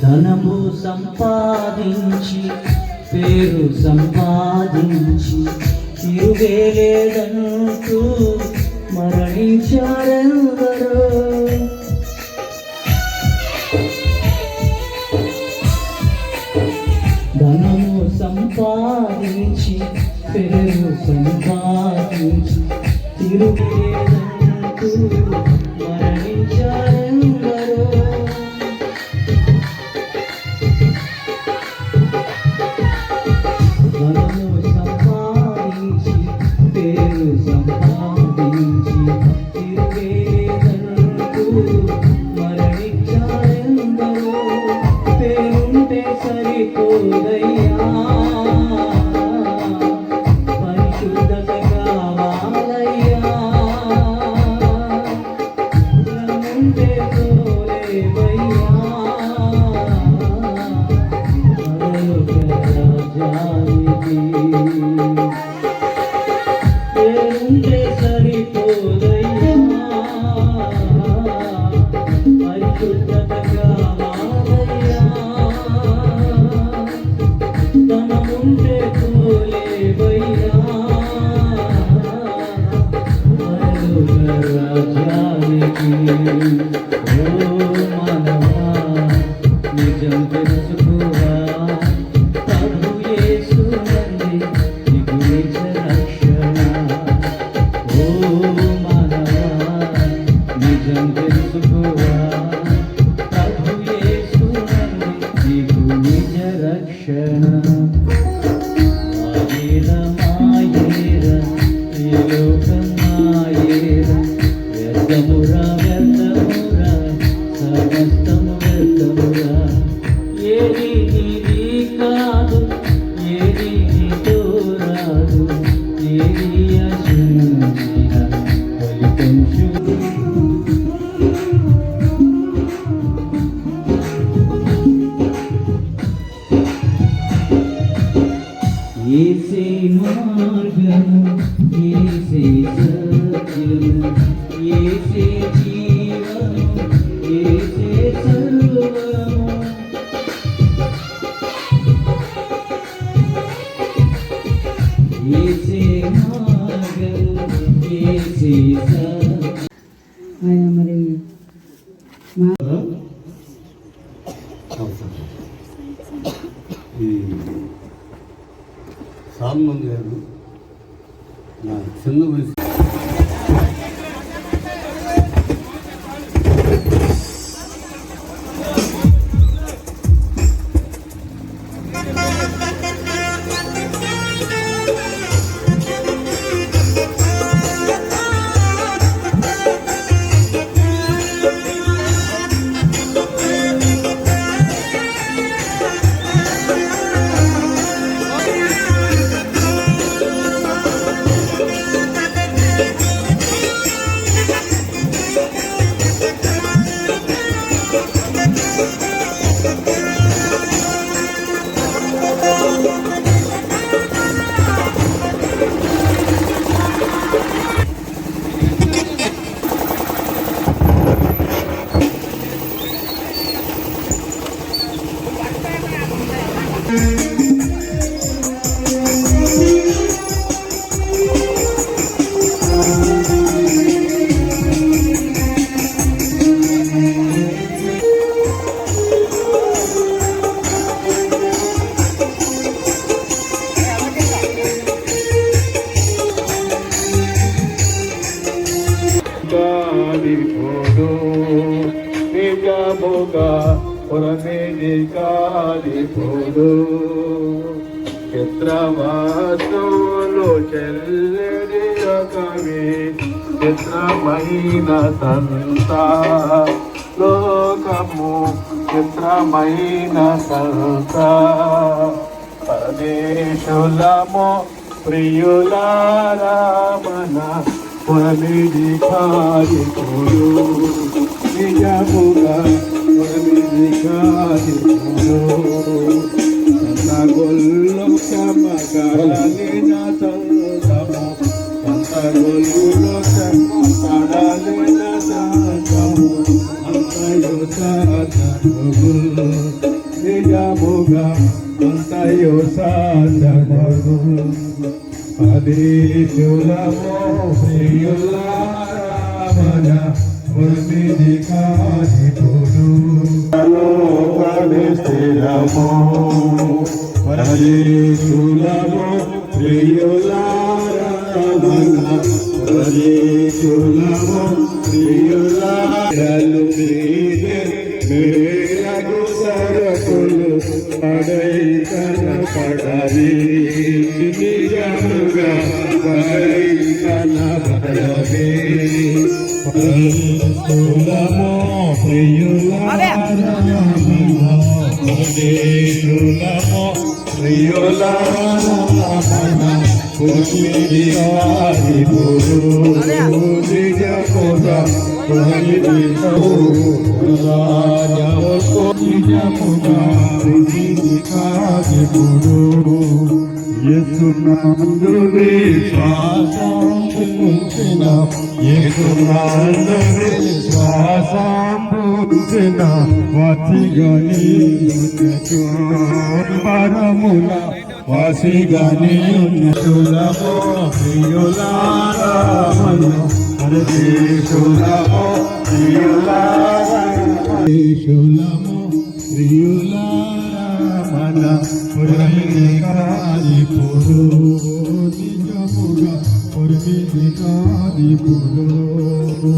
ధనము సంపాదించి పేరు సంపాదించి తిరుగేలేదంటూ మరణించారెందరో. ధనము సంపాదించి పేరు సంపాదించి తిరుగేలేదంటూ మరణించారెందరో. రాజానికి రక్షణ మాయేర మాయేర ఈ లోకం మాయేర వ్యర్థమురా వ్యర్థమురా సమస్తము వ్యర్థమురా ఏది నీది కాదు ఏది నీతో రాదు ఏది అశుద్ధమైన ఫలితం శుద్ధి ఏసే మార్గము ఏసే సత్యము ఏసే జీవము ఏసే సర్వము ఏసే మార్గము ఏసే సత్యము. ఆయన మరి ఈ సాల్మన్ గారు నా చిన్న వయసు నిజముగా పురమిది కాలిపోదు చిత్రవాసులు చెల్లిడి కవి చిత్రమైన సంత లోకము చిత్రమైన సంత పరదేశులము ప్రియులారామన పురమిది కాలిపోదు నిజముగా పురమిది కాలిపోదు సంతగొల్లు కమగలిన సంతము సంతగొల్లు కమగలిన సంతము అంతయు సాధనము నిజముగా అంతయు సాధనము పదేశులము ప్రియులారామన పురమిది కాలిపోదు స్థిరము పదేశులము ప్రియులారామన పదేశులము ప్రియులారలు మేరగు సరకులు పడై కనపడవి నిజముగా పడై కనపడవి పదేశులము ప్రియులారామన పదేశులము ప్రియులారామన పురమిది కాలిపోదు నిజముగా పురమిది రాజవకు నిజముగా పురమిది కాలిపోదు యేసునందు విశ్వాసం ఉంచిన యేసునందు విశ్వాసం ఉంచిన వాసిగని పరముల వాసిగని ఉన్నతులమో ప్రియులారామన పరదేశులమో ప్రియులారామో ప్రియులారామన పురమిది కాలిపోదు నిజముగా పురమిది కాలిపోదు.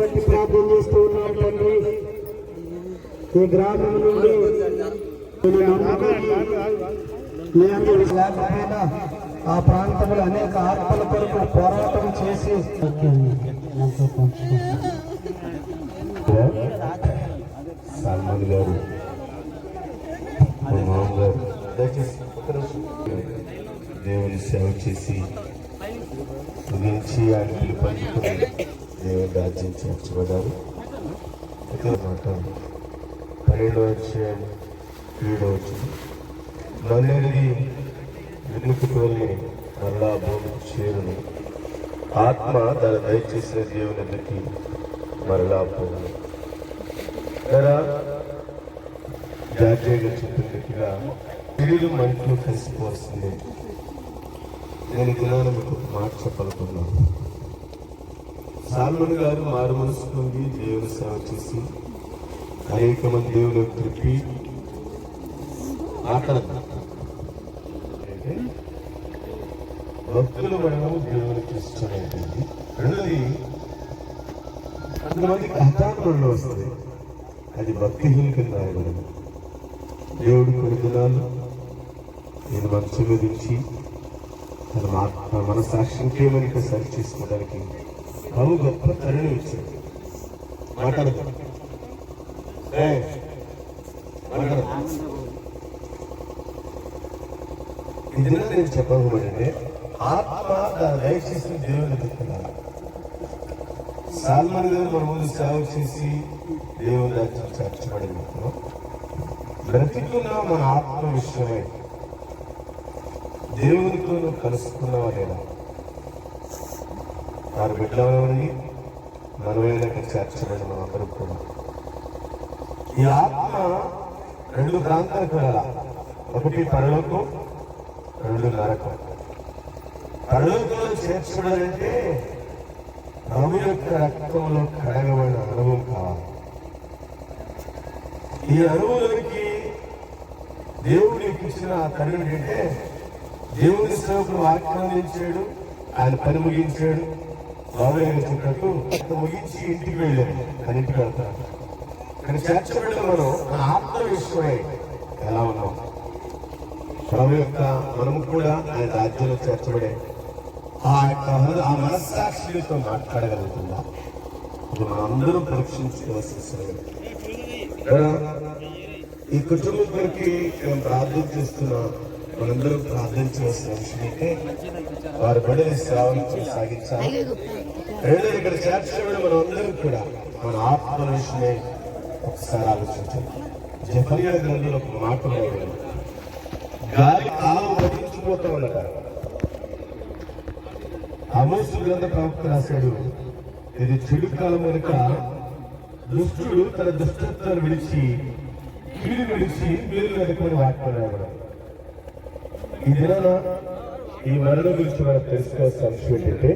బట్టి ప్రార్థన చేస్తూ ఉన్నాం తండ్రి. ఈ గ్రామం నుండి లేకపోయినా ఆ ప్రాంతంలో అనేక ఆత్మల కొరకు పోరాటం చేసి సల్మాన్ గారు దేవుని సేవ చేసి ముగించి ఆయన పంచుకుని దేవుని రాజ్యం చేర్చబడ్డారు. 12వ అధ్యాయం 7వ వచనం. మళ్ళీ వెనుకకు వెళ్ళి మళ్ళా భూమికి చేరును, ఆత్మ తన దయచేసిన దేవునికి మరలా పోను. జాతీయంగా చెప్పినట్టుగా శరీరం మనతో కలిసిపోవాల్సిందే. నేను దినాన్ని మీకు మాట చెప్పాలనుకున్నాను. సాల్మన్ గారు మారు మనసు పొంది దేవుని సేవ చేసి అనేక మంది దేవుని తిప్పి మాట్లాడతారు. భక్తులు మనం దేవునికి ఇష్టమైంది. రెండోది, కొంతమందికి హఠాత్తులో వస్తుంది, అది భక్తిహీన కింద రాయబడింది. దేవుడు కొన్ని దినాలు నేను మనసు విధించి తన మనసాక్షికి మనకి సరి చేసుకోవడానికి బహు గొప్ప తరుణం ఇచ్చాడు. మాట్లాడతాడు ఇది నేను చెప్పకపోతే ఆత్మ దాని దయచేసి దేవుని ఎదుర్కొన్నారు. సాల్మన్ గారు మన ముందు సేవ చేసి దేవుని రాజ్యం చేర్చబడింది. బ్రతికున్న మన ఆత్మ విషయమై దేవునితో కలుసుకున్నావా లేదా? వారి బిడ్డలని మనమేనక చేర్చబడిన మనందరూ కూడా ఈ ఆత్మ రెండు ప్రాంతాలకు వెళ్ళాలి. ఒకటి పరలోకం, రెండు నరకం. పరలోకంలో చేర్చబడాలంటే ప్రభు యొక్క రక్తంలో కడగబడిన అనుభవం కావాలి. ఈ అనుభవానికి దేవుడు ఇచ్చిన కరుణ ఏంటంటే దేవుని సేవకుడు వాగ్దానించాడు, ఆయన పని ముగించాడు. బాబు చెప్పినట్టు ముగించి ఇంటికి వెళ్ళాడు, కానీ ఇంటికి వెళ్తాడు. కానీ చేర్చబడిన మనం మన ఆత్మ విషయమై ఎలా ఉన్నాం? ప్రభు యొక్క మనము కూడా ఆయన రాజ్యంలో చేర్చబడే ఆ మనస్సాక్షితో మాట్లాడగలుగుతుందా? ఇది మనందరం పరీక్షించుకోవాల్సిన సమయం. ఈ కుటుంబం కొరికి మేము ప్రార్థన చేస్తున్నా, మనందరం ప్రార్థన చేస్తున్న విషయం అయితే వారి బడిని సేవలు కొనసాగించాలి. రెండోది, ఇక్కడ చేర్చబడి మనం అందరం కూడా మన ఆత్మ విషయమే ఒకసారి ఆలోచించాలి. జెఫన్యా గ్రంథంలో ఒక మాట రాయబడింది, గాలి కాలం గతించిపోతా ఉంటారు. ఆమోసు గ్రంథ ప్రవక్త రాశాడు, ఇది చెడు కాలం కనుక దుష్టుడు తన దుష్టత్వాన్ని విడిచి కీడు విడిచి మేలు వెతకమని వాడుతున్నాడు. ఈ దినాన ఈ మరణం గురించి మనం తెలుసుకోవాల్సిన అంశం ఏంటంటే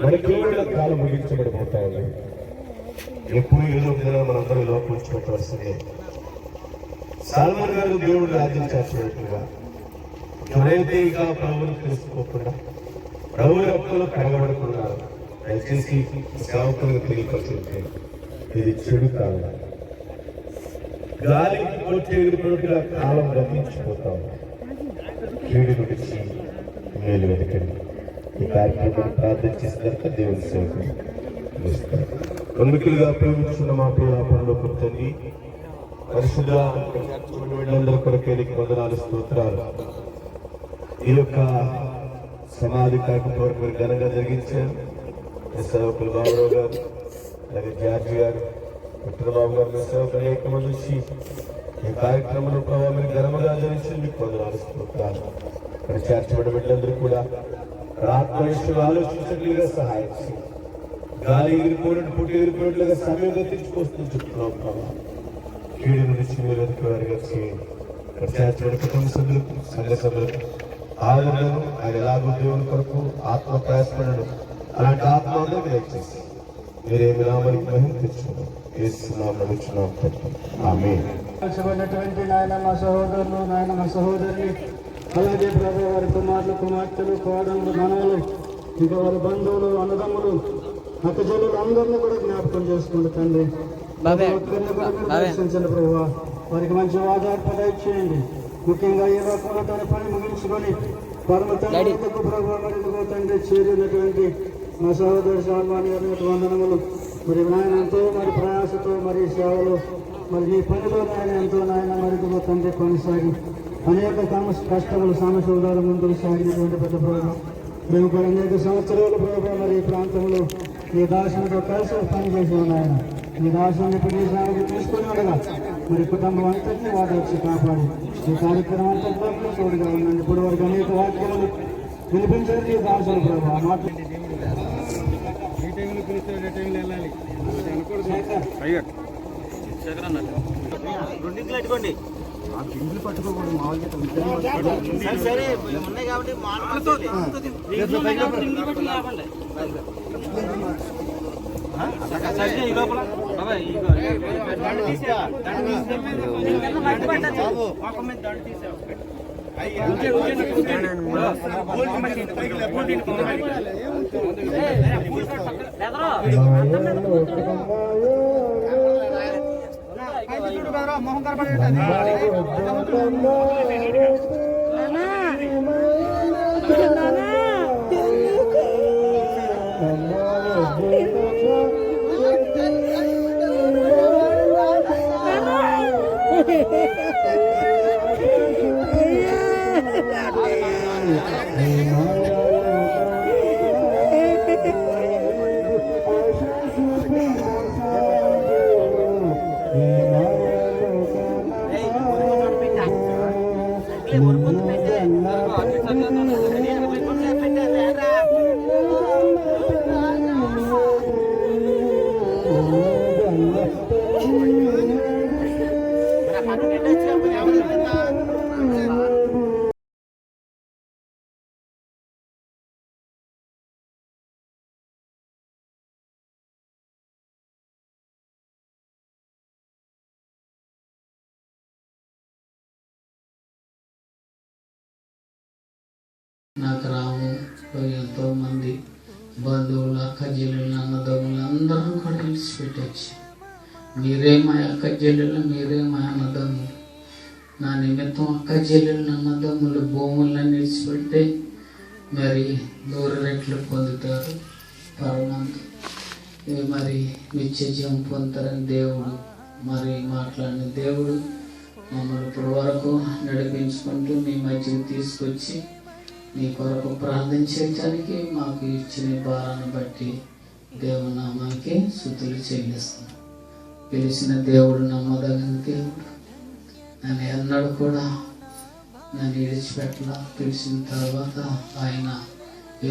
మన కేవలం కాలం ముగించబడిపోతా ఉంది. ఎప్పుడు ఏదో దినాన మనందరూ లోపల పెట్టవలసిందే. సాల్మన్ గారు దేవుడు రాజ్యం చేస్తున్నట్టుగా ఎవరైతే ఇంకా ప్రభువును తెలుసుకోకుండా ప్రభు రక్తంలో కడగబడుతున్నారు, దయచేసి సేవకులకు తెలియపరుచుంటే ఇది చెడు కాలం. గాలికి కొట్టి ఎగిరిపోయినట్టుగా కాలం గతించిపోతాం. కీడు విడిచి మేలు వెతకండి. ఈ కార్యక్రమాన్ని ప్రార్థన చేసిన తర్వాత దేవుని సేవకులు కొన్నికలుగా ప్రేమించున్న మా పిల్లల తండ్రి, పరిశుద్ధ వీళ్ళందరి కొరకే నీకు వందనాలు, స్తోత్రాలు. ఈ యొక్క సమాధి కార్యక్రమం మీరు ఘనంగా జరిగించారు. సేవకులు బాబురావు గారు, అలాగే జార్జి గారు, పుట్టినబాబు గారు, మీ సేవకులు అనేక మంది వచ్చి ఈ కార్యక్రమంలో ప్రభావం మీరు ఘనంగా జరిగించి మీకు వందనాలు, స్తోత్రాలు. ఇక్కడ చేర్చబడిన బిడ్డలందరూ కూడా ఆత్మవిషయంలో ఆలోచించట్లుగా సహాయం చేయండి. గాలి ఎగిరిపోయినట్టు పుట్టి ఎగిరిపోయినట్లుగా సమయం గతించుకొస్తూ చెప్తున్నాం ప్రభావం. కీడు నుంచి మీరు వారిగా చేయండి. ఇక్కడ చేర్చబడిన కుటుంబ సభ్యులకు, సంఘ సభ్యులకు ఆదరణను ఆయన ఎలాగో దేవుని కొరకు ఆత్మ ప్రయాసపడను అలాంటి ఆత్మ అందరికీ దయచేసి మీరేమి నామానికి మహిమ తెచ్చుకున్నాం ఆమేన్. నాయన మా సహోదరులు, నాయన మా సహోదరుని అలాగే ప్రభు వారి కుమారులు, కుమార్తెలు, కోడళ్ళు, మనవలు, ఇంకా వారి బంధువులు, అన్నదమ్ములు, అక్కచెల్లెలు అందరినీ కూడా జ్ఞాపకం చేసుకోండి తండ్రి. ఒక్కరిని కూడా మీరు దర్శించండి ప్రభు. వారికి మంచి ఆధారపడ ఇచ్చేయండి. ముఖ్యంగా ఈ లోకంలో తన పని ముగించుకొని పరమ తండ్రి ప్రభు మరి తండ్రి చేరినటువంటి మా సహోదరు సాల్వాణి గారి వందనములు. మరి నాయన ఎంతో మరి ప్రయాసతో మరి సేవలు మరి నీ పనిలో నాయన ఎంతో నాయన మరి తండ్రి కొనసాగి అనేక కష్టములు సమస్యల ముందుకు సాగినటువంటి పెద్ద ప్రభు మేము కూడా అనేక సంవత్సరాలు ప్రభు మరి ఈ ప్రాంతంలో ఈ దాసునితో కలిసి పనిచేసాం నాయన. ఈ దాసుని ఇప్పుడు ఈ సేవకు తీసుకుని ఉండగా మరి కుటుంబం అంతటినీ వాటి వచ్చి కాపాడి ఈ కార్యక్రమం అంతటిలో తోడుగా ఉండండి. ఇప్పుడు వరకు అనేక వాక్యాలను వినిపించండి ఈ దాసులు ప్రభు. ఆ మాట ఈ టైంలో పిలిస్తే ఏ టైంలో వెళ్ళాలి పెట్టుకోండి. గింజలు పట్టుకోకూడదు మామూలుగా సరే ఉన్నాయి కాబట్టి ఈ లోపల మొహం కనపడే నా గ్రామంలో ఎంతో మంది బంధువులు, అక్క చెల్లెళ్ళు, అన్నదమ్ములు అందరం కూడా విడిచిపెట్టచ్చు. మీరే మా అక్క చెల్లెళ్ళు, మీరే మా అన్నదమ్ములు. నా నిమిత్తం అక్క చెల్లెళ్ళు, అన్నదమ్ములు భూములను విడిచిపెడితే మరి 100 రెట్లు పొందుతారు పరమంతు. మరి నిత్యజీవం పొందుతారని దేవుడు మరి మాట్లాడిన దేవుడు మమ్మల్ని ఇప్పటి వరకు నడిపించుకుంటూ మీ మధ్యకి తీసుకొచ్చి నీ కొరకు ప్రార్థన చేయడానికి మాకు ఇచ్చిన భారాన్ని బట్టి దేవుని నామానికి స్తుతులు చెల్లిస్తున్నాం. పిలిచిన దేవుడు నమ్మదగిన దేవుడు. నన్ను ఎన్నడూ కూడా నన్ను విడిచిపెట్టలా. పిలిచిన తర్వాత ఆయన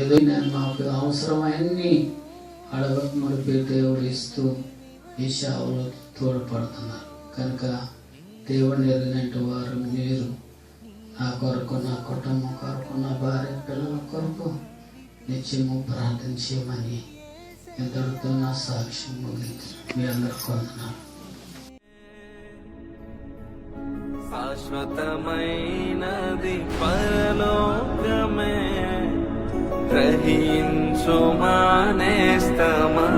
ఏదో నేను మాకు అవసరమన్నీ అడగక ముడిపి దేవుడు ఇస్తూ ఈ సేవలో తోడ్పడుతున్నారు కనుక దేవుడిని ఎరిగినట్టు వారు మీరు నా కొరకు, నా కుటుంబం కొరకు, నా భార్య పిల్లల కొరకు నిత్యము ప్రార్థన చేయమని ఎంతటితో నా సాక్ష్యం ముగించి మీ అందరికి వందనాలు. శాశ్వతమైనది పరలోకమే గ్రహించు మానేస్తమా.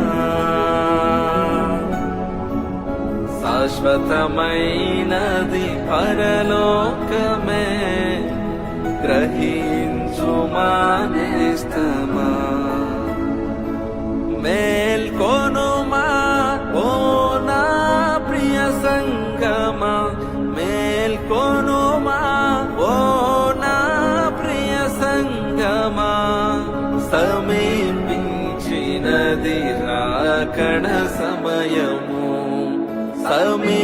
శాశ్వతమైనది పరలోకమే గ్రహించు మానేస్తమా. మేల్కొనుమా ఓ నా ప్రియ సంగమా, మేల్కొనుమా ఓ నా ప్రియ సంగమా. సమీపించినది రాకడ సమయము, సమీ